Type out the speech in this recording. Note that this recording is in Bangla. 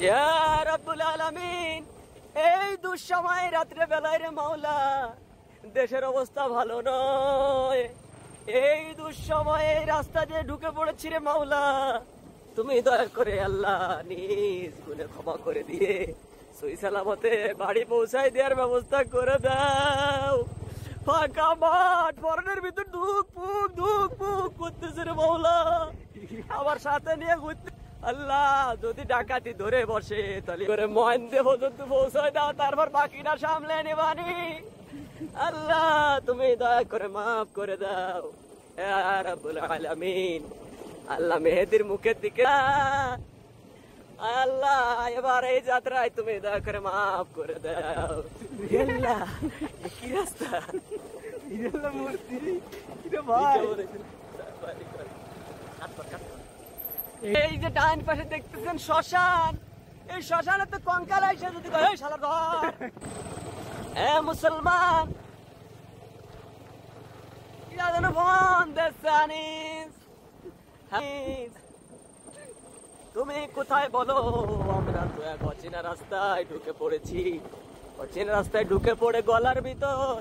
ইয়া রাব্বুল আলামিন, এই দুঃসময় রাত্রে বেলায় রে মাওলা, দেশের অবস্থা ভালো নয়। এই দুঃসময়ে রাস্তা দিয়ে ঢুকে পড়েছি রে মাওলা, তুমি দয়া করে আল্লাহ নিজ গুণে ক্ষমা করে দিয়ে সই সালামতে বাড়ি পৌঁছায় দেওয়ার ব্যবস্থা করে দাও। ফাঁকা মাঠ, পরনের ভিতর ধুক পুক করতেছে রে মাওলা, আমার সাথে নিয়ে ঘুরতে। আল্লাহ যদি ডাকাতি ধরে বসে তাহলে করে মহেন্দে পর্যন্ত পৌঁছায় দাও, তারপর বাকিটা সামলে নেবানি। আল্লাহ তুমি দয়া করে মাফ করে দাও ইয়া রাব্বুল আলামিন। আল্লাহ মেহেদির মুখের দিকে আল্লাহ এবার এই যাত্রায় তুমি দয়া করে মাফ করে দাও। আল্লাহ কি রাস্তা, মূর্তি এই যে ডান পাশে দেখতেছেন শ্মশান, এই শ্মশানে তো কঙ্কাল আইসা যদি শালা ধর। মুসলমান তুমি কোথায় বলো? আমরা তো এক অচেনা রাস্তায় ঢুকে পড়েছি, অচেনা রাস্তায় ঢুকে পড়ে গলার ভিতর